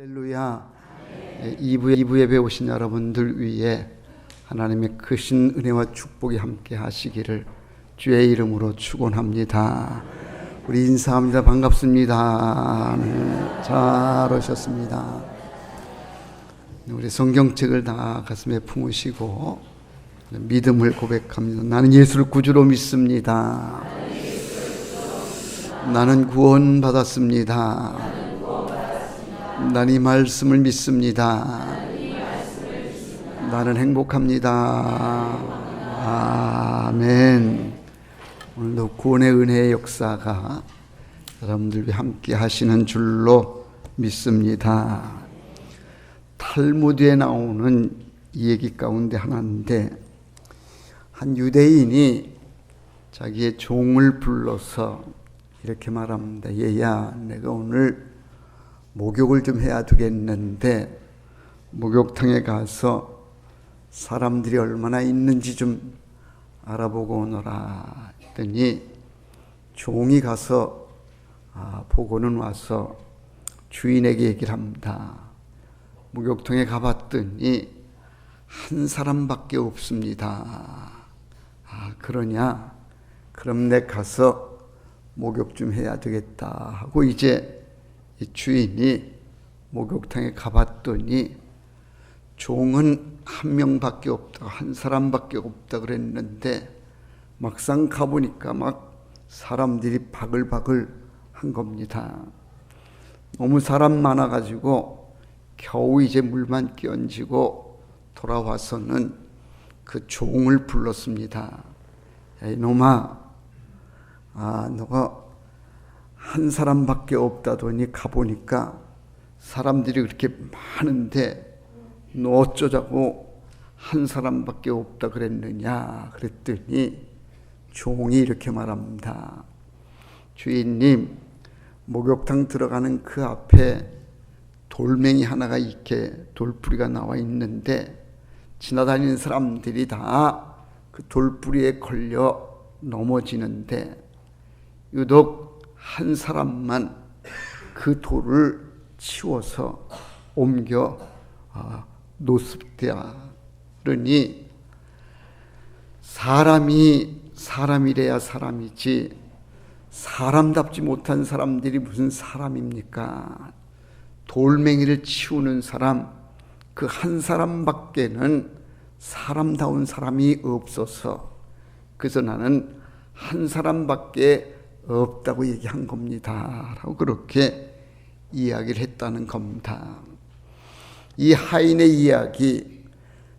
할렐루야. 2부 예배 오신 여러분들 위해 하나님의 크신 은혜와 축복이 함께 하시기를 주의 이름으로 축원합니다. 우리 인사합니다. 반갑습니다. 네, 잘 오셨습니다. 우리 성경책을 다 가슴에 품으시고 믿음을 고백합니다. 나는 예수를 구주로 믿습니다. 나는 구원받았습니다. 나는 이 말씀을 믿습니다. 나는 행복합니다. 아멘. 오늘도 구원의 은혜의 역사가 여러분들과 함께 하시는 줄로 믿습니다. 탈무드에 나오는 이 얘기 가운데 하나인데, 한 유대인이 자기의 종을 불러서 이렇게 말합니다. 얘야, 내가 오늘 목욕을 좀 해야 되겠는데 목욕탕에 가서 사람들이 얼마나 있는지 좀 알아보고 오너라 했더니 종이 가서 보고는 와서 주인에게 얘기를 합니다. 목욕탕에 가봤더니 한 사람밖에 없습니다. 그러냐? 그럼 내 가서 목욕 좀 해야 되겠다 하고 이제 이 주인이 목욕탕에 가봤더니 종은 한 명밖에 없다, 한 사람밖에 없다 그랬는데 막상 가보니까 막 사람들이 바글바글 한 겁니다. 너무 사람 많아가지고 겨우 이제 물만 끼얹고 돌아와서는 그 종을 불렀습니다. 야, 이놈아, 너가 한 사람밖에 없다더니 가보니까 사람들이 그렇게 많은데 너 어쩌자고 한 사람밖에 없다 그랬느냐 그랬더니 종이 이렇게 말합니다. 주인님, 목욕탕 들어가는 그 앞에 돌멩이 하나가 이렇게 돌뿌리가 나와 있는데 지나다니는 사람들이 다 그 돌뿌리에 걸려 넘어지는데 유독 한 사람만 그 돌을 치워서 옮겨 놓습되하니 사람이 사람이래야 사람이지 사람답지 못한 사람들이 무슨 사람입니까? 돌멩이를 치우는 사람, 그 한 사람밖에는 사람다운 사람이 없어서 그래서 나는 한 사람밖에 없다고 얘기한 겁니다 라고 그렇게 이야기를 했다는 겁니다. 이 하인의 이야기,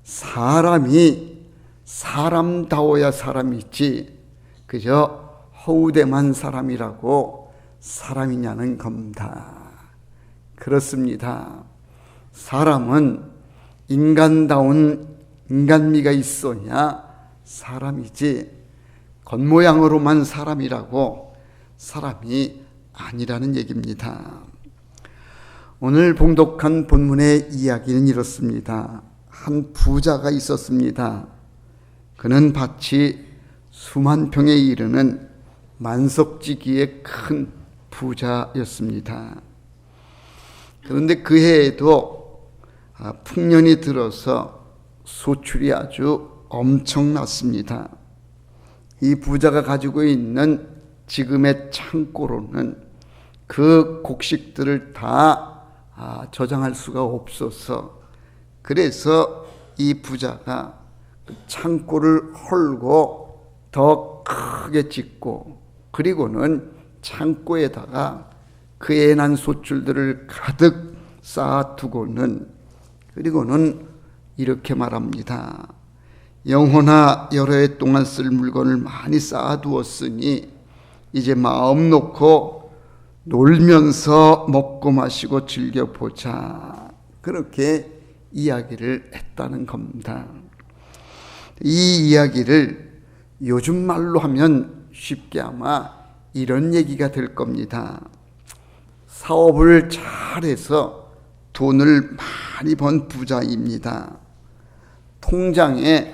사람이 사람다워야 사람이지 그저 허우대만 사람이라고 사람이냐는 겁니다. 그렇습니다. 사람은 인간다운 인간미가 있어야 사람이지 겉모양으로만 사람이라고 사람이 아니라는 얘기입니다. 오늘 봉독한 본문의 이야기는 이렇습니다. 한 부자가 있었습니다. 그는 밭이 수만 평에 이르는 만석지기의 큰 부자였습니다. 그런데 그 해에도 풍년이 들어서 소출이 아주 엄청났습니다. 이 부자가 가지고 있는 지금의 창고로는 그 곡식들을 다 저장할 수가 없어서 그래서 이 부자가 그 창고를 헐고 더 크게 짓고 그리고는 창고에다가 그에 난 소출들을 가득 쌓아두고는 그리고는 이렇게 말합니다. 영혼아, 여러 해 동안 쓸 물건을 많이 쌓아두었으니 이제 마음 놓고 놀면서 먹고 마시고 즐겨보자. 그렇게 이야기를 했다는 겁니다. 이 이야기를 요즘 말로 하면 쉽게 아마 이런 얘기가 될 겁니다. 사업을 잘해서 돈을 많이 번 부자입니다. 통장에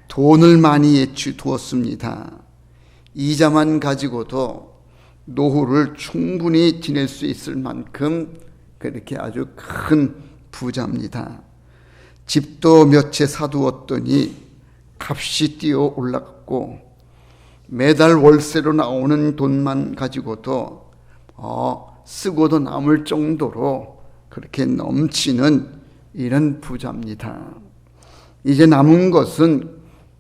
돈을 많이 예치 두었습니다. 이자만 가지고도 노후를 충분히 지낼 수 있을 만큼 그렇게 아주 큰 부자입니다. 집도 몇 채 사두었더니 값이 뛰어 올라갔고 매달 월세로 나오는 돈만 가지고도 쓰고도 남을 정도로 그렇게 넘치는 이런 부자입니다. 이제 남은 것은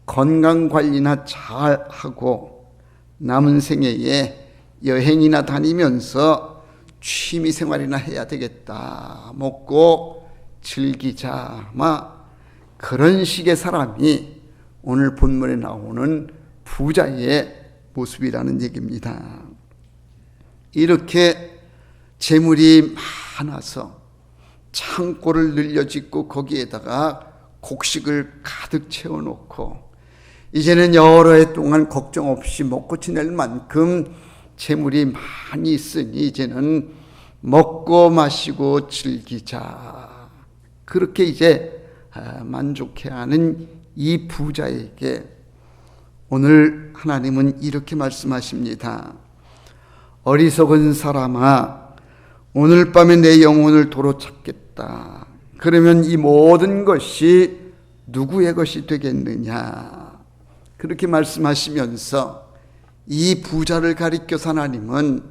건강관리나 잘하고 남은 생애에 여행이나 다니면서 취미생활이나 해야 되겠다. 먹고 즐기자. 그런 식의 사람이 오늘 본문에 나오는 부자의 모습이라는 얘기입니다. 이렇게 재물이 많아서 창고를 늘려짓고 거기에다가 곡식을 가득 채워놓고 이제는 여러 해 동안 걱정 없이 먹고 지낼 만큼 재물이 많이 있으니 이제는 먹고 마시고 즐기자. 그렇게 이제 만족해하는 이 부자에게 오늘 하나님은 이렇게 말씀하십니다. 어리석은 사람아, 오늘 밤에 내 영혼을 도로 잡겠다. 그러면 이 모든 것이 누구의 것이 되겠느냐. 그렇게 말씀하시면서 이 부자를 가리켜서 하나님은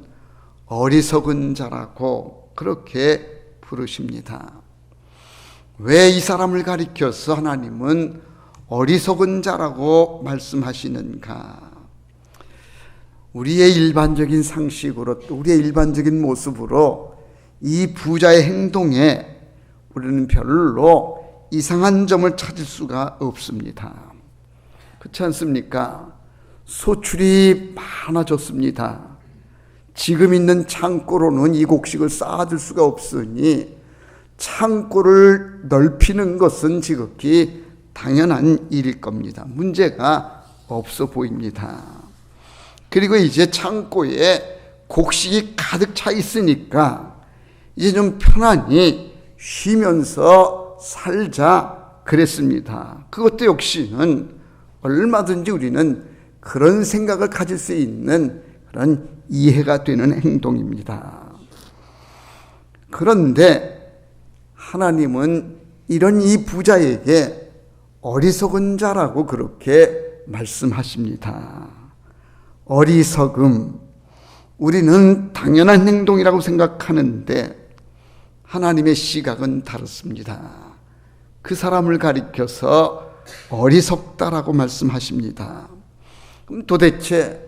어리석은 자라고 그렇게 부르십니다. 왜 이 사람을 가리켜서 하나님은 어리석은 자라고 말씀하시는가? 우리의 일반적인 상식으로 또 우리의 일반적인 모습으로 이 부자의 행동에 우리는 별로 이상한 점을 찾을 수가 없습니다. 그렇지 않습니까? 소출이 많아졌습니다. 지금 있는 창고로는 이 곡식을 쌓아둘 수가 없으니 창고를 넓히는 것은 지극히 당연한 일일 겁니다. 문제가 없어 보입니다. 그리고 이제 창고에 곡식이 가득 차 있으니까 이제 좀 편안히 쉬면서 살자 그랬습니다. 그것도 역시는 얼마든지 우리는 그런 생각을 가질 수 있는 그런 이해가 되는 행동입니다. 그런데 하나님은 이런 이 부자에게 어리석은 자라고 그렇게 말씀하십니다. 어리석음, 우리는 당연한 행동이라고 생각하는데 하나님의 시각은 다릅니다. 그 사람을 가리켜서 어리석다라고 말씀하십니다. 그럼 도대체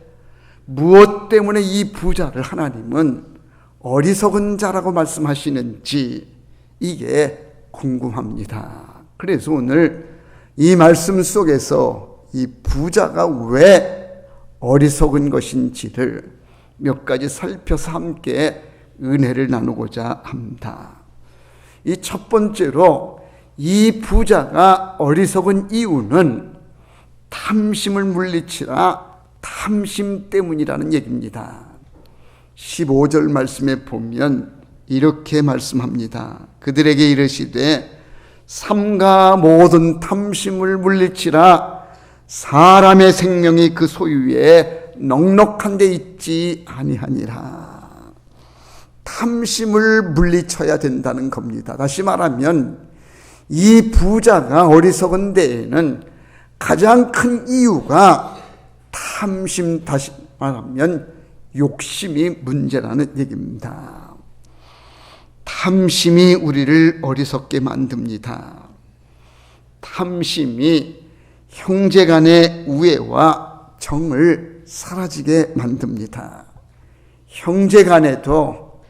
무엇 때문에 이 부자를 하나님은 어리석은 자라고 말씀하시는지 이게 궁금합니다. 그래서 오늘 이 말씀 속에서 이 부자가 왜 어리석은 것인지를 몇 가지 살펴서 함께 은혜를 나누고자 합니다. 이 첫 번째로 이 부자가 어리석은 이유는 탐심을 물리치라 탐심 때문이라는 얘기입니다. 15절 말씀에 보면 이렇게 말씀합니다. 그들에게 이르시되 삼가 모든 탐심을 물리치라 사람의 생명이 그 소유에 넉넉한 데 있지 아니하니라. 탐심을 물리쳐야 된다는 겁니다. 다시 말하면 이 부자가 어리석은 데에는 가장 큰 이유가 탐심, 다시 말하면 욕심이 문제라는 얘기입니다. 탐심이 우리를 어리석게 만듭니다. 탐심이 형제 간의 우애와 정을 사라지게 만듭니다. 형제 간에도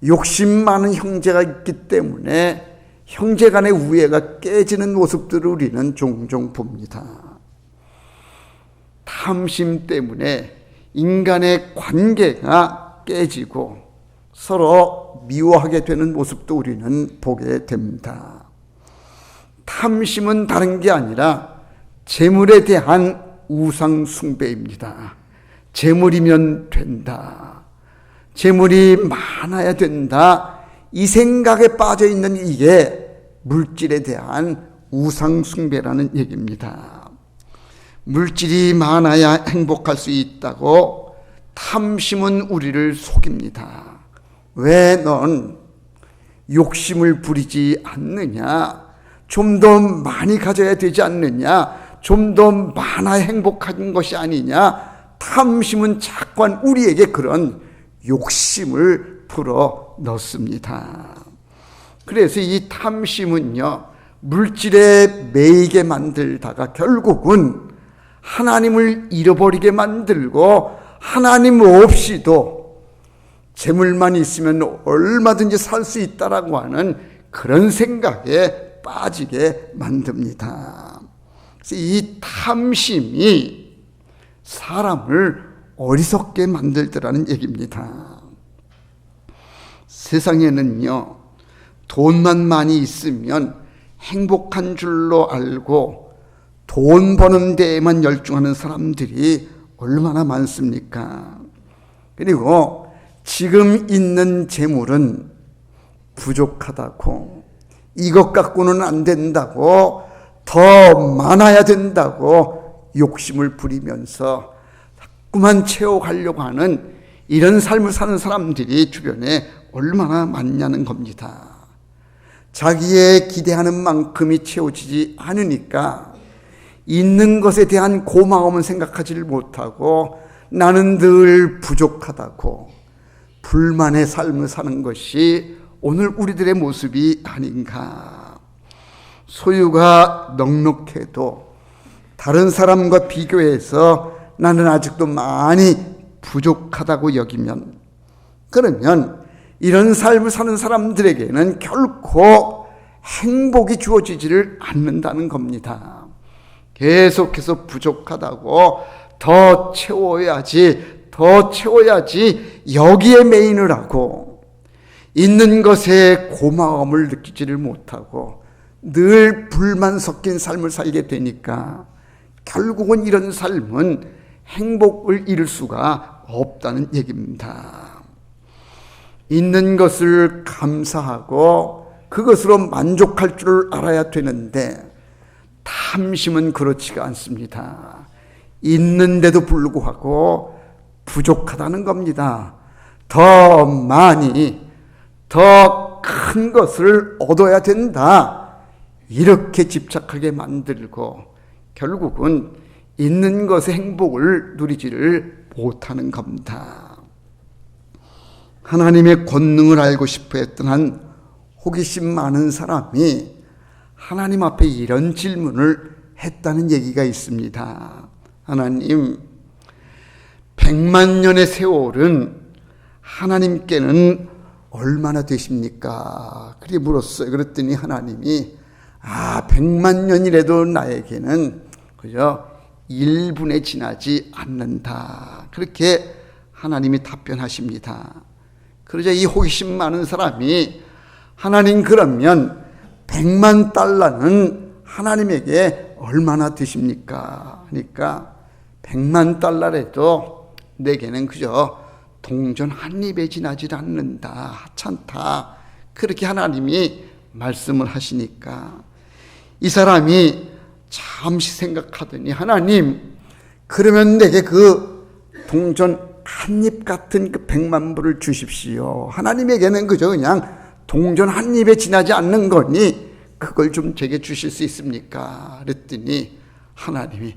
욕심 많은 형제가 있기 때문에 형제 간의 우애가 깨지는 모습들을 우리는 종종 봅니다. 탐심 때문에 인간의 관계가 깨지고 서로 미워하게 되는 모습도 우리는 보게 됩니다. 탐심은 다른 게 아니라 재물에 대한 우상 숭배입니다. 재물이면 된다. 재물이 많아야 된다. 이 생각에 빠져 있는 이게 물질에 대한 우상 숭배라는 얘기입니다. 물질이 많아야 행복할 수 있다고 탐심은 우리를 속입니다. 왜 넌 욕심을 부리지 않느냐? 좀 더 많이 가져야 되지 않느냐? 좀 더 많아야 행복한 것이 아니냐? 탐심은 자꾸 우리에게 그런 욕심을 불어 넣습니다. 그래서 이 탐심은요, 물질에 매이게 만들다가 결국은 하나님을 잃어버리게 만들고, 하나님 없이도 재물만 있으면 얼마든지 살 수 있다라고 하는 그런 생각에 빠지게 만듭니다. 그래서 이 탐심이 사람을 어리석게 만들더라는 얘기입니다. 세상에는요, 돈만 많이 있으면 행복한 줄로 알고 돈 버는 데에만 열중하는 사람들이 얼마나 많습니까? 그리고 지금 있는 재물은 부족하다고, 이것 갖고는 안 된다고, 더 많아야 된다고 욕심을 부리면서 자꾸만 채워가려고 하는 이런 삶을 사는 사람들이 주변에 얼마나 많냐는 겁니다. 자기의 기대하는 만큼이 채워지지 않으니까 있는 것에 대한 고마움은 생각하지를 못하고 나는 늘 부족하다고 불만의 삶을 사는 것이 오늘 우리들의 모습이 아닌가. 소유가 넉넉해도 다른 사람과 비교해서 나는 아직도 많이 부족하다고 여기면, 그러면 이런 삶을 사는 사람들에게는 결코 행복이 주어지지를 않는다는 겁니다. 계속해서 부족하다고 더 채워야지, 더 채워야지 여기에 매인을 하고 있는 것에 고마움을 느끼지를 못하고 늘 불만 섞인 삶을 살게 되니까 결국은 이런 삶은 행복을 이룰 수가 없다는 얘기입니다. 있는 것을 감사하고 그것으로 만족할 줄 알아야 되는데 탐심은 그렇지가 않습니다. 있는데도 불구하고 부족하다는 겁니다. 더 많이, 더 큰 것을 얻어야 된다. 이렇게 집착하게 만들고 결국은 있는 것의 행복을 누리지를 못하는 겁니다. 하나님의 권능을 알고 싶어 했던 한 호기심 많은 사람이 하나님 앞에 이런 질문을 했다는 얘기가 있습니다. 하나님, 100만 년의 세월은 하나님께는 얼마나 되십니까? 그렇게 물었어요. 그랬더니 하나님이 100만 년이라도 나에게는 그저 1분에 지나지 않는다. 그렇게 하나님이 답변하십니다. 그러자 이 호기심 많은 사람이 하나님, 그러면 100만 달러는 하나님에게 얼마나 되십니까? 그러니까 100만 달러라도 내게는 그저 동전 한 입에 지나지 않는다. 하찮다. 그렇게 하나님이 말씀을 하시니까 이 사람이 잠시 생각하더니 하나님, 그러면 내게 그 동전 한 입 같은 그 100만 불을 주십시오. 하나님에게는 그저 그냥 동전 한 입에 지나지 않는 거니 그걸 좀 제게 주실 수 있습니까? 그랬더니 하나님이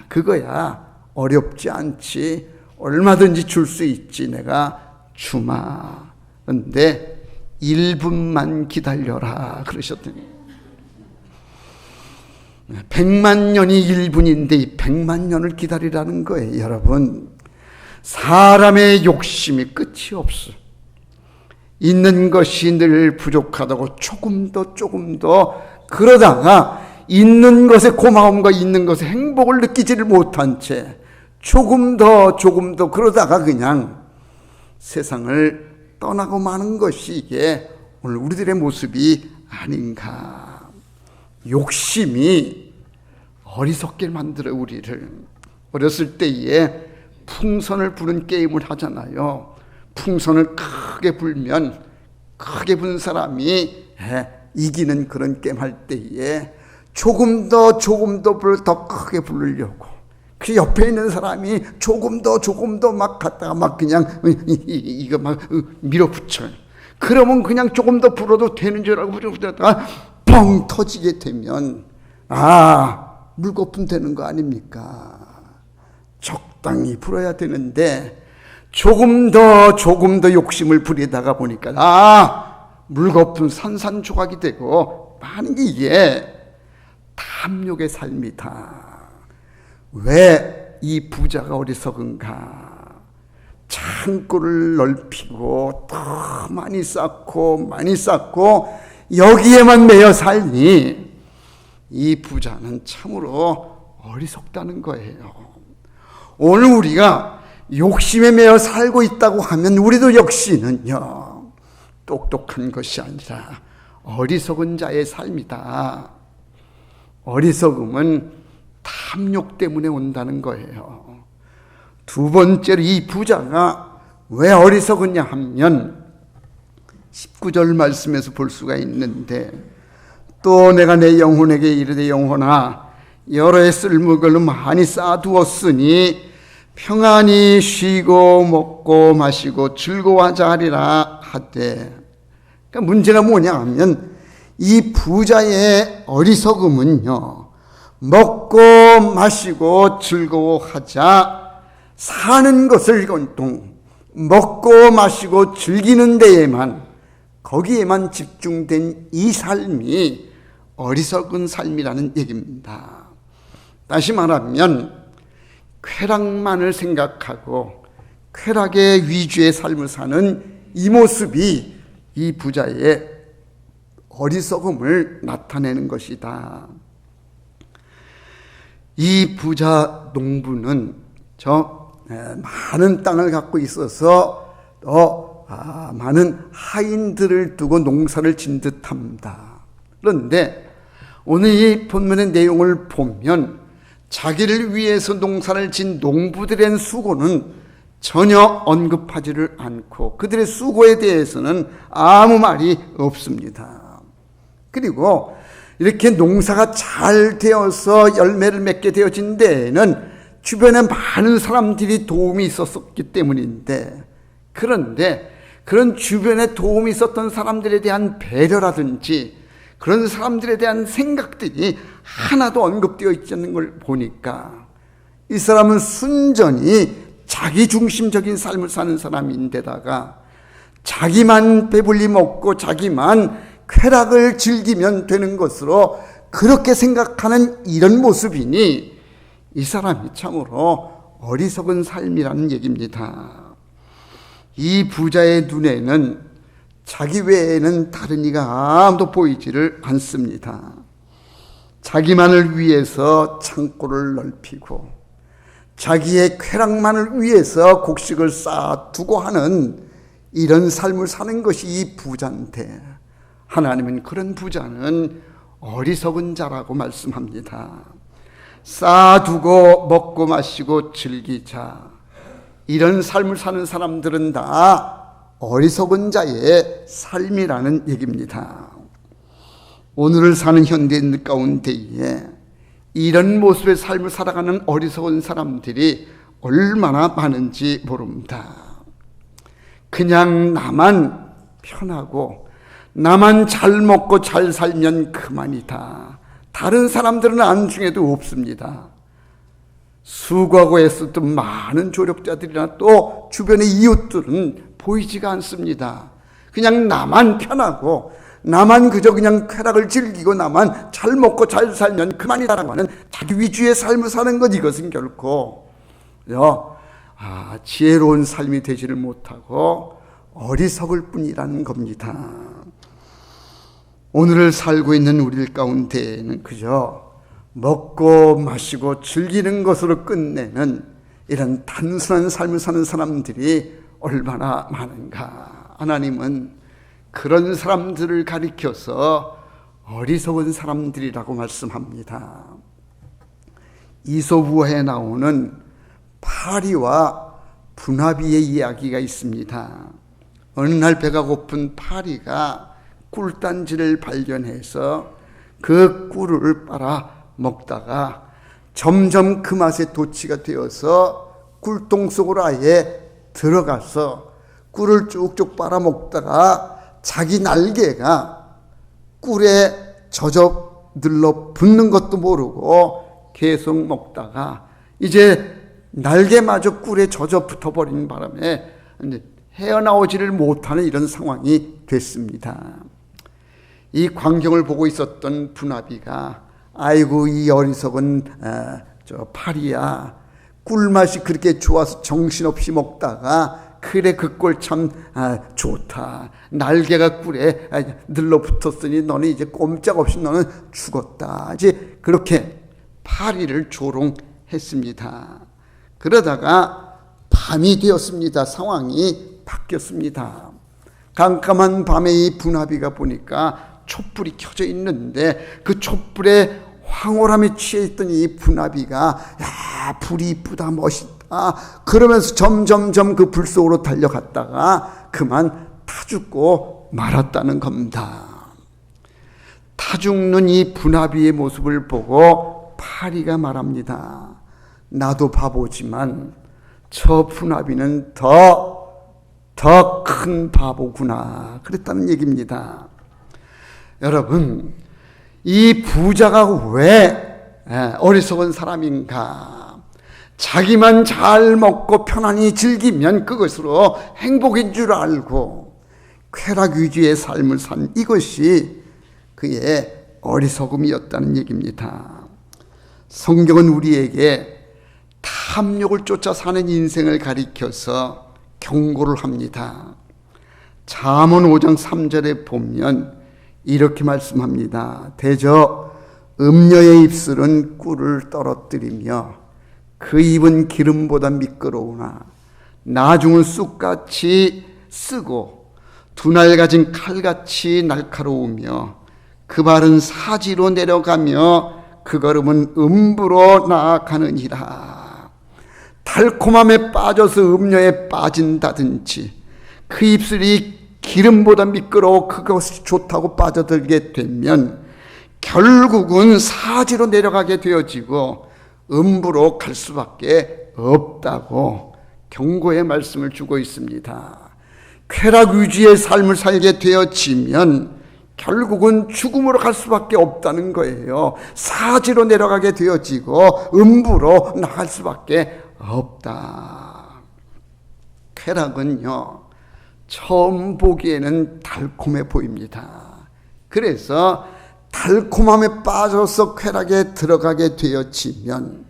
그거야 어렵지 않지. 얼마든지 줄 수 있지. 내가 주마. 그런데 1분만 기다려라 그러셨더니 100만 년이 1분인데 이 100만 년을 기다리라는 거예요. 여러분, 사람의 욕심이 끝이 없어. 있는 것이 늘 부족하다고 조금 더 그러다가 있는 것의 고마움과 있는 것의 행복을 느끼지를 못한 채 조금 더 그러다가 그냥 세상을 떠나고 마는 것이 이게 오늘 우리들의 모습이 아닌가. 욕심이 어리석게 만들어 우리를. 어렸을 때에 풍선을 부는 게임을 하잖아요. 풍선을 크게 불면 크게 부는 사람이 이기는 그런 게임 할 때에 조금 더 더 크게 부르려고 그 옆에 있는 사람이 조금 더 막 갖다가 막 그냥 이거 막 밀어붙여. 그러면 그냥 조금 더 불어도 되는 줄 알고 불었다가 뻥 터지게 되면 물거품 되는 거 아닙니까? 적당히 불어야 되는데 조금 더 욕심을 부리다가 보니까 물거품 산산조각이 되고 많은 게 이게 탐욕의 삶이다. 왜 이 부자가 어리석은가? 창고를 넓히고 더 많이 쌓고 여기에만 매여 살니 이 부자는 참으로 어리석다는 거예요. 오늘 우리가 욕심에 매여 살고 있다고 하면 우리도 역시는요, 똑똑한 것이 아니라 어리석은 자의 삶이다. 어리석음은 탐욕 때문에 온다는 거예요. 두 번째로 이 부자가 왜 어리석으냐 하면 19절 말씀에서 볼 수가 있는데, 또 내가 내 영혼에게 이르되 영혼아 여러 해 쓸모 걸로 많이 쌓아두었으니 평안히 쉬고 먹고 마시고 즐거워하자 하리라 하되. 그러니까 문제가 뭐냐 하면 이 부자의 어리석음은요, 먹고 마시고 즐거워하자, 사는 것을 먹고 마시고 즐기는 데에만, 거기에만 집중된 이 삶이 어리석은 삶이라는 얘기입니다. 다시 말하면 쾌락만을 생각하고 쾌락의 위주의 삶을 사는 이 모습이 이 부자의 어리석음을 나타내는 것이다. 이 부자 농부는 많은 땅을 갖고 있어서 많은 하인들을 두고 농사를 진 듯합니다. 그런데 오늘 이 본문의 내용을 보면 자기를 위해서 농사를 진 농부들의 수고는 전혀 언급하지를 않고 그들의 수고에 대해서는 아무 말이 없습니다. 그리고 이렇게 농사가 잘 되어서 열매를 맺게 되어진 데에는 주변에 많은 사람들이 도움이 있었기 때문인데, 그런데 그런 주변에 도움이 있었던 사람들에 대한 배려라든지 그런 사람들에 대한 생각들이 하나도 언급되어 있지 않는 걸 보니까 이 사람은 순전히 자기중심적인 삶을 사는 사람인데다가 자기만 배불리 먹고 자기만 쾌락을 즐기면 되는 것으로 그렇게 생각하는 이런 모습이니 이 사람이 참으로 어리석은 삶이라는 얘기입니다. 이 부자의 눈에는 자기 외에는 다른 이가 아무도 보이지를 않습니다. 자기만을 위해서 창고를 넓히고 자기의 쾌락만을 위해서 곡식을 쌓아두고 하는 이런 삶을 사는 것이 이 부자인데, 하나님은 그런 부자는 어리석은 자라고 말씀합니다. 쌓아두고 먹고 마시고 즐기자, 이런 삶을 사는 사람들은 다 어리석은 자의 삶이라는 얘기입니다. 오늘을 사는 현대인 가운데에 이런 모습의 삶을 살아가는 어리석은 사람들이 얼마나 많은지 모릅니다. 그냥 나만 편하고 나만 잘 먹고 잘 살면 그만이다. 다른 사람들은 안중에도 없습니다. 수고하고 애썼던 많은 조력자들이나 또 주변의 이웃들은 보이지가 않습니다. 그냥 나만 편하고 나만 그냥 쾌락을 즐기고 나만 잘 먹고 잘 살면 그만이다라고 하는 자기 위주의 삶을 사는 것, 이것은 결코 지혜로운 삶이 되지를 못하고 어리석을 뿐이라는 겁니다. 오늘을 살고 있는 우리 가운데에는 그저 먹고 마시고 즐기는 것으로 끝내는 이런 단순한 삶을 사는 사람들이 얼마나 많은가. 하나님은 그런 사람들을 가리켜서 어리석은 사람들이라고 말씀합니다. 이솝우화에 나오는 파리와 분화비의 이야기가 있습니다. 어느 날 배가 고픈 파리가 꿀단지를 발견해서 그 꿀을 빨아 먹다가 점점 그 맛에 도취가 되어서 꿀통 속으로 아예 들어가서 꿀을 쭉쭉 빨아먹다가 자기 날개가 꿀에 젖어 늘러 붙는 것도 모르고 계속 먹다가 이제 날개마저 꿀에 젖어 붙어버린 바람에 이제 헤어나오지를 못하는 이런 상황이 됐습니다. 이 광경을 보고 있었던 분아비가 아이고 이 어리석은 저 파리야, 꿀맛이 그렇게 좋아서 정신없이 먹다가 그래 그 꿀 참 좋다. 날개가 꿀에 늘러붙었으니 너는 이제 꼼짝없이 너는 죽었다. 이제 그렇게 파리를 조롱했습니다. 그러다가 밤이 되었습니다. 상황이 바뀌었습니다. 깜깜한 밤에 이 분아비가 보니까 촛불이 켜져 있는데 그 촛불에 황홀함에 취해 있던 이 분아비가 야 불이 이쁘다 멋있다 그러면서 점점점 그 불 속으로 달려갔다가 그만 타 죽고 말았다는 겁니다. 타 죽는 이 분아비의 모습을 보고 파리가 말합니다. 나도 바보지만 저 분아비는 더 큰 바보구나 그랬다는 얘기입니다. 여러분, 이 부자가 왜 어리석은 사람인가? 자기만 잘 먹고 편안히 즐기면 그것으로 행복인 줄 알고 쾌락 위주의 삶을 산 이것이 그의 어리석음이었다는 얘기입니다. 성경은 우리에게 탐욕을 쫓아 사는 인생을 가리켜서 경고를 합니다. 잠언 5장 3절에 보면 이렇게 말씀합니다. 대저 음녀의 입술은 꿀을 떨어뜨리며 그 입은 기름보다 미끄러우나 나중은 쑥같이 쓰고 두날 가진 칼같이 날카로우며 그 발은 사지로 내려가며 그 걸음은 음부로 나아가느니라. 달콤함에 빠져서 음료에 빠진다든지 그 입술이 기름보다 미끄러워 그것이 좋다고 빠져들게 되면 결국은 사지로 내려가게 되어지고 음부로 갈 수밖에 없다고 경고의 말씀을 주고 있습니다. 쾌락 위주의 삶을 살게 되어지면 결국은 죽음으로 갈 수밖에 없다는 거예요. 사지로 내려가게 되어지고 음부로 나갈 수밖에 없다. 쾌락은요, 처음 보기에는 달콤해 보입니다. 그래서 달콤함에 빠져서 쾌락에 들어가게 되어지면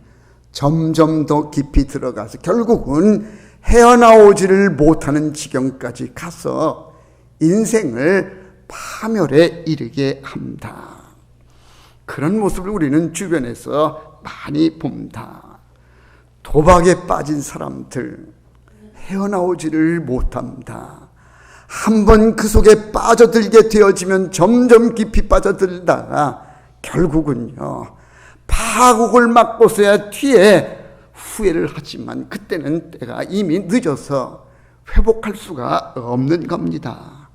점점 더 깊이 들어가서 결국은 헤어나오지를 못하는 지경까지 가서 인생을 파멸에 이르게 합니다. 그런 모습을 우리는 주변에서 많이 봅니다. 도박에 빠진 사람들 헤어나오지를 못합니다. 한번 그 속에 빠져들게 되어지면 점점 깊이 빠져들다가 결국은요 파국을 맞고서야 뒤에 후회를 하지만 그때는 때가 이미 늦어서 회복할 수가 없는 겁니다.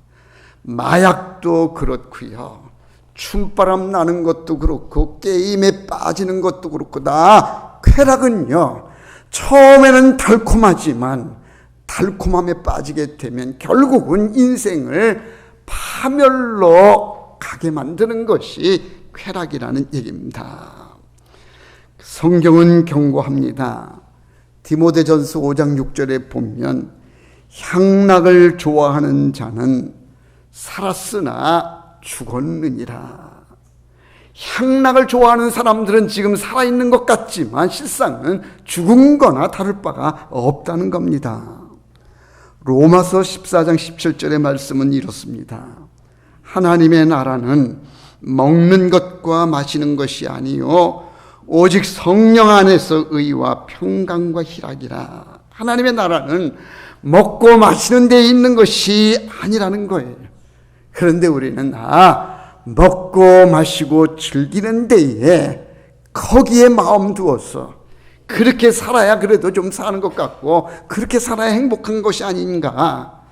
마약도 그렇고요, 춤바람 나는 것도 그렇고 게임에 빠지는 것도 그렇고 다 쾌락은요 처음에는 달콤하지만 달콤함에 빠지게 되면 결국은 인생을 파멸로 가게 만드는 것이 쾌락이라는 얘기입니다. 성경은 경고합니다. 디모데전서 5장 6절에 보면 향락을 좋아하는 자는 살았으나 죽었느니라. 향락을 좋아하는 사람들은 지금 살아있는 것 같지만 실상은 죽은 거나 다를 바가 없다는 겁니다. 로마서 14장 17절의 말씀은 이렇습니다. 하나님의 나라는 먹는 것과 마시는 것이 아니요 오직 성령 안에서 의와 평강과 희락이라. 하나님의 나라는 먹고 마시는 데 있는 것이 아니라는 거예요. 그런데 우리는 먹고 마시고 즐기는 데에 거기에 마음 두어서 그렇게 살아야 그래도 좀 사는 것 같고 그렇게 살아야 행복한 것이 아닌가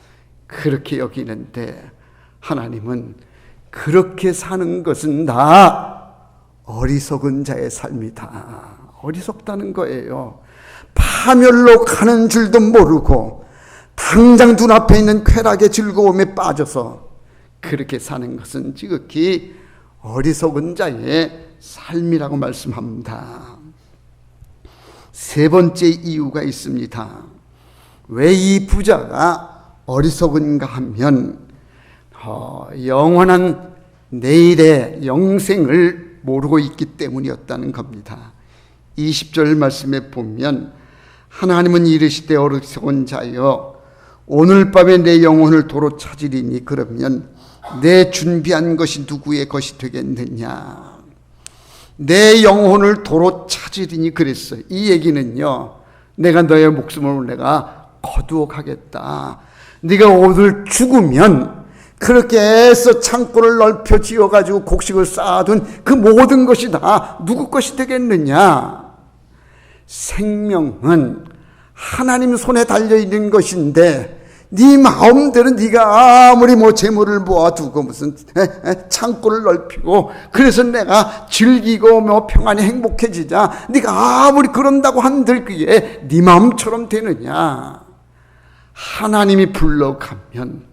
그렇게 여기는데, 하나님은 그렇게 사는 것은 다 어리석은 자의 삶이다. 어리석다는 거예요. 파멸로 가는 줄도 모르고 당장 눈앞에 있는 쾌락의 즐거움에 빠져서 그렇게 사는 것은 지극히 어리석은 자의 삶이라고 말씀합니다. 세 번째 이유가 있습니다. 왜 이 부자가 어리석은가 하면 영원한 내일의 영생을 모르고 있기 때문이었다는 겁니다. 20절 말씀에 보면 하나님은 이르시되 어리석은 자여 오늘 밤에 내 영혼을 도로 찾으리니 그러면 내 준비한 것이 누구의 것이 되겠느냐. 내 영혼을 도로 찾으리니 그랬어요. 이 얘기는요, 내가 너의 목숨을 내가 거두어 가겠다. 네가 오늘 죽으면 그렇게 해서 창고를 넓혀 지어가지고 곡식을 쌓아둔 그 모든 것이 다 누구 것이 되겠느냐. 생명은 하나님 손에 달려있는 것인데 네 마음대로 네가 아무리 재물을 모아두고 무슨 창고를 넓히고 그래서 내가 즐기고 평안히 행복해지자 네가 아무리 그런다고 한들 그게 네 마음처럼 되느냐. 하나님이 불러가면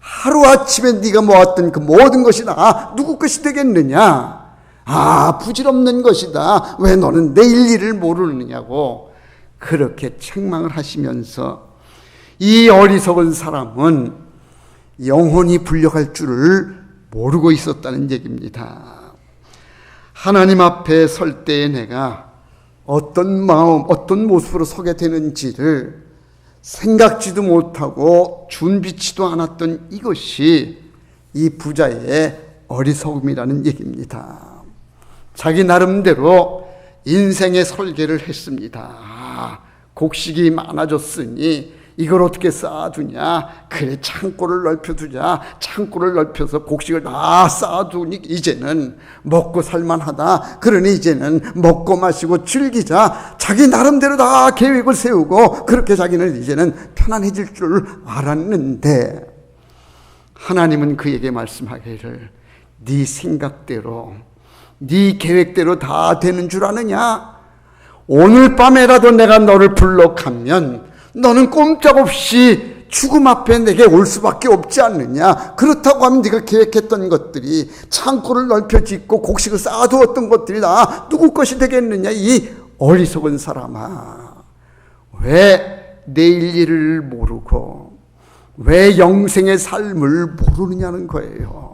하루아침에 네가 모았던 그 모든 것이 다 누구 것이 되겠느냐. 부질없는 것이다. 왜 너는 내일 일을 모르느냐고 그렇게 책망을 하시면서 이 어리석은 사람은 영혼이 불려갈 줄을 모르고 있었다는 얘기입니다. 하나님 앞에 설 때에 내가 어떤 마음, 어떤 모습으로 서게 되는지를 생각지도 못하고 준비치도 않았던 이것이 이 부자의 어리석음이라는 얘기입니다. 자기 나름대로 인생의 설계를 했습니다. 곡식이 많아졌으니 이걸 어떻게 쌓아두냐. 그래, 창고를 넓혀두자. 창고를 넓혀서 곡식을 다 쌓아두니 이제는 먹고 살만하다. 그러니 이제는 먹고 마시고 즐기자. 자기 나름대로 다 계획을 세우고 그렇게 자기는 이제는 편안해질 줄 알았는데 하나님은 그에게 말씀하기를 네 생각대로 네 계획대로 다 되는 줄 아느냐. 오늘 밤에라도 내가 너를 불러가면 너는 꼼짝없이 죽음 앞에 내게 올 수밖에 없지 않느냐. 그렇다고 하면 네가 계획했던 것들이 창고를 넓혀 짓고 곡식을 쌓아두었던 것들이 다 누구 것이 되겠느냐. 이 어리석은 사람아, 왜 내일 일을 모르고 왜 영생의 삶을 모르느냐는 거예요.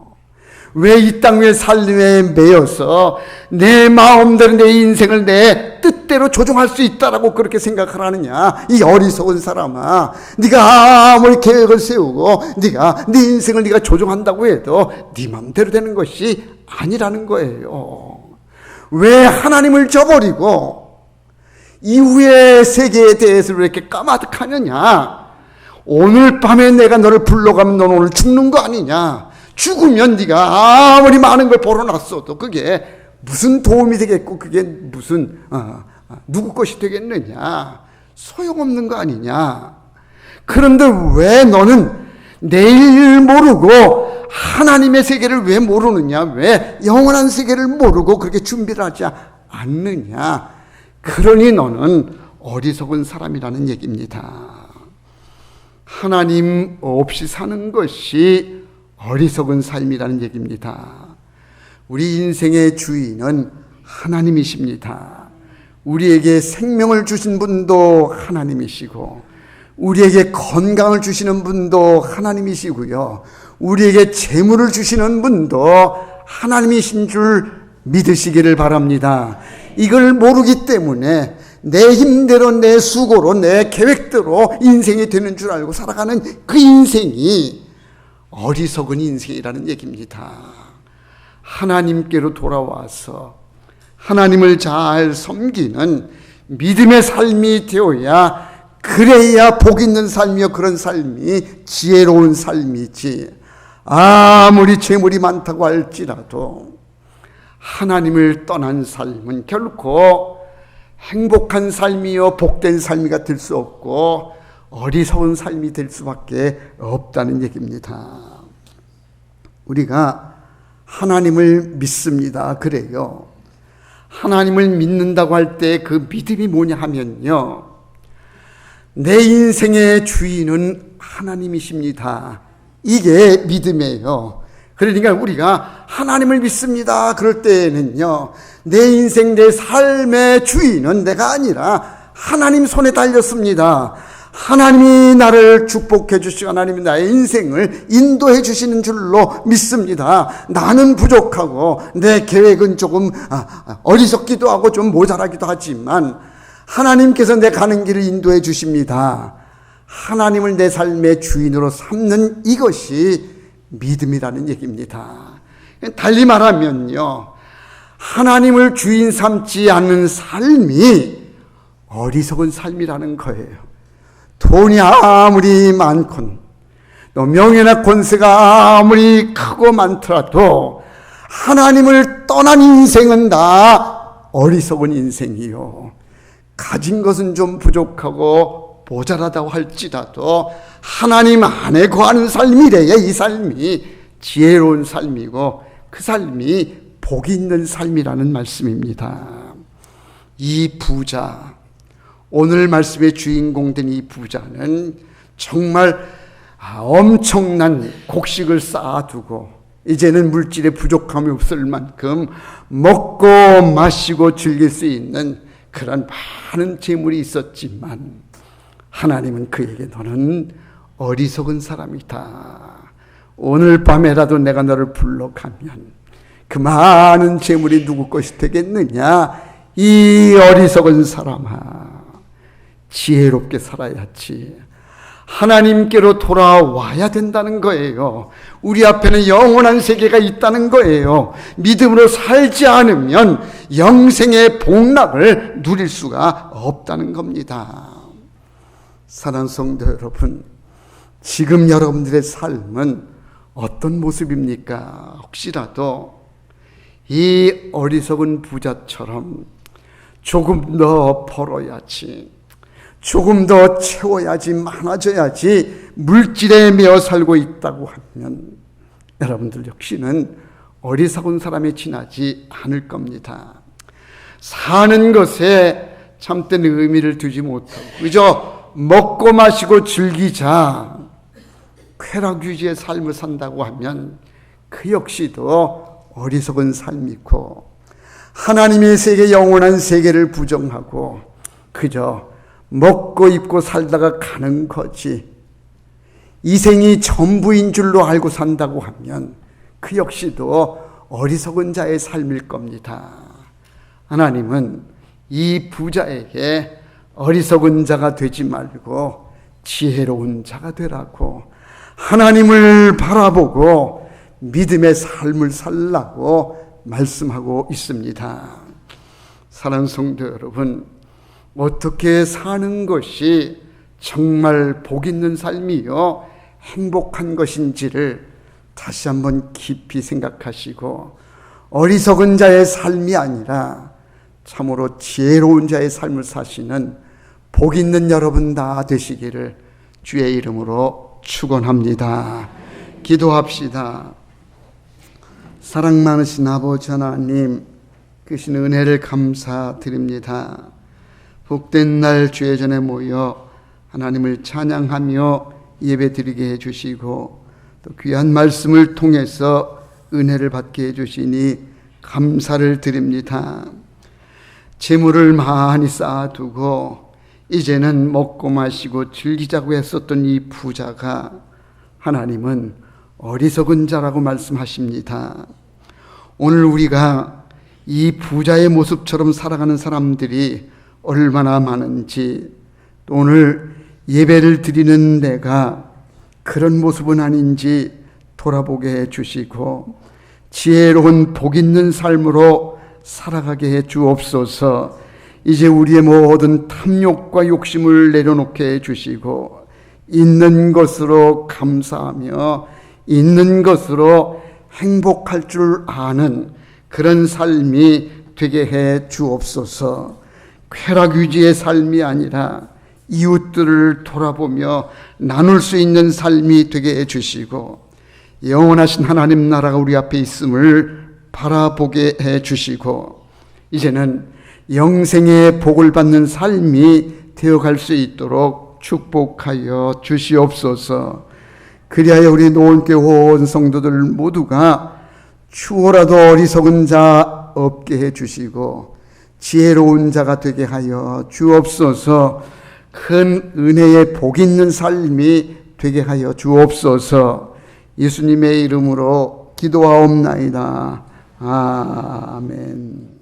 왜 이 땅 위의 삶에 매여서 내 마음대로 내 인생을 내 뜻대로 조종할 수 있다라고 그렇게 생각을 하느냐. 이 어리석은 사람아, 네가 아무리 계획을 세우고 네가 네 인생을 네가 조종한다고 해도 네 마음대로 되는 것이 아니라는 거예요. 왜 하나님을 저버리고 이후의 세계에 대해서 이렇게 까마득하느냐. 오늘 밤에 내가 너를 불러가면 너는 오늘 죽는 거 아니냐. 죽으면 네가 아무리 많은 걸 벌어놨어도 그게 무슨 도움이 되겠고 그게 무슨 누구 것이 되겠느냐. 소용없는 거 아니냐. 그런데 왜 너는 내일 모르고 하나님의 세계를 왜 모르느냐. 왜 영원한 세계를 모르고 그렇게 준비를 하지 않느냐. 그러니 너는 어리석은 사람이라는 얘기입니다. 하나님 없이 사는 것이 어리석은 삶이라는 얘기입니다. 우리 인생의 주인은 하나님이십니다. 우리에게 생명을 주신 분도 하나님이시고 우리에게 건강을 주시는 분도 하나님이시고요. 우리에게 재물을 주시는 분도 하나님이신 줄 믿으시기를 바랍니다. 이걸 모르기 때문에 내 힘대로 내 수고로 내 계획대로 인생이 되는 줄 알고 살아가는 그 인생이 어리석은 인생이라는 얘기입니다. 하나님께로 돌아와서 하나님을 잘 섬기는 믿음의 삶이 되어야 그래야 복 있는 삶이요 그런 삶이 지혜로운 삶이지. 아무리 재물이 많다고 할지라도 하나님을 떠난 삶은 결코 행복한 삶이요 복된 삶이가 될 수 없고 어리석은 삶이 될 수밖에 없다는 얘기입니다. 우리가 하나님을 믿습니다. 그래요. 하나님을 믿는다고 할 때 그 믿음이 뭐냐 하면요. 내 인생의 주인은 하나님이십니다. 이게 믿음이에요. 그러니까 우리가 하나님을 믿습니다 그럴 때에는요, 내 인생 내 삶의 주인은 내가 아니라 하나님 손에 달렸습니다. 하나님이 나를 축복해 주시고 하나님이 나의 인생을 인도해 주시는 줄로 믿습니다. 나는 부족하고 내 계획은 조금 어리석기도 하고 좀 모자라기도 하지만 하나님께서 내 가는 길을 인도해 주십니다. 하나님을 내 삶의 주인으로 삼는 이것이 믿음이라는 얘기입니다. 달리 말하면요, 하나님을 주인 삼지 않는 삶이 어리석은 삶이라는 거예요. 돈이 아무리 많건 또 명예나 권세가 아무리 크고 많더라도 하나님을 떠난 인생은 다 어리석은 인생이요. 가진 것은 좀 부족하고 모자라다고 할지라도 하나님 안에 거하는 삶이래야 이 삶이 지혜로운 삶이고 그 삶이 복이 있는 삶이라는 말씀입니다. 이 부자, 오늘 말씀의 주인공 된 이 부자는 정말 엄청난 곡식을 쌓아두고 이제는 물질의 부족함이 없을 만큼 먹고 마시고 즐길 수 있는 그런 많은 재물이 있었지만 하나님은 그에게 너는 어리석은 사람이다. 오늘 밤에라도 내가 너를 불러가면 그 많은 재물이 누구 것이 되겠느냐? 이 어리석은 사람아, 지혜롭게 살아야지. 하나님께로 돌아와야 된다는 거예요. 우리 앞에는 영원한 세계가 있다는 거예요. 믿음으로 살지 않으면 영생의 복락을 누릴 수가 없다는 겁니다. 사랑하는 성도 여러분, 지금 여러분들의 삶은 어떤 모습입니까? 혹시라도 이 어리석은 부자처럼 조금 더 벌어야지, 조금 더 채워야지, 많아져야지 물질에 매어 살고 있다고 하면 여러분들 역시는 어리석은 사람에 지나지 않을 겁니다. 사는 것에 참된 의미를 두지 못하고 그저 먹고 마시고 즐기자, 쾌락유지의 삶을 산다고 하면 그 역시도 어리석은 삶이고 하나님의 세계, 영원한 세계를 부정하고 그저 먹고 입고 살다가 가는 거지 이 생이 전부인 줄로 알고 산다고 하면 그 역시도 어리석은 자의 삶일 겁니다. 하나님은 이 부자에게 어리석은 자가 되지 말고 지혜로운 자가 되라고, 하나님을 바라보고 믿음의 삶을 살라고 말씀하고 있습니다. 사랑하는 성도 여러분, 어떻게 사는 것이 정말 복 있는 삶이요 행복한 것인지를 다시 한번 깊이 생각하시고 어리석은 자의 삶이 아니라 참으로 지혜로운 자의 삶을 사시는 복 있는 여러분 다 되시기를 주의 이름으로 축원합니다. 기도합시다. 사랑 많으신 아버지 하나님, 크신 은혜를 감사드립니다. 복된 날 주의 전에 모여 하나님을 찬양하며 예배드리게 해주시고 또 귀한 말씀을 통해서 은혜를 받게 해주시니 감사를 드립니다. 재물을 많이 쌓아두고 이제는 먹고 마시고 즐기자고 했었던 이 부자가 하나님은 어리석은 자라고 말씀하십니다. 오늘 우리가 이 부자의 모습처럼 살아가는 사람들이 얼마나 많은지, 또 오늘 예배를 드리는 내가 그런 모습은 아닌지 돌아보게 해주시고 지혜로운 복 있는 삶으로 살아가게 해 주옵소서. 이제 우리의 모든 탐욕과 욕심을 내려놓게 해주시고 있는 것으로 감사하며 있는 것으로 행복할 줄 아는 그런 삶이 되게 해 주옵소서. 쾌락유지의 삶이 아니라 이웃들을 돌아보며 나눌 수 있는 삶이 되게 해주시고 영원하신 하나님 나라가 우리 앞에 있음을 바라보게 해주시고 이제는 영생의 복을 받는 삶이 되어갈 수 있도록 축복하여 주시옵소서. 그리하여 우리 노원교회 온 성도들 모두가 추호라도 어리석은 자 없게 해주시고 지혜로운 자가 되게 하여 주옵소서. 큰 은혜의 복 있는 삶이 되게 하여 주옵소서. 예수님의 이름으로 기도하옵나이다. 아멘.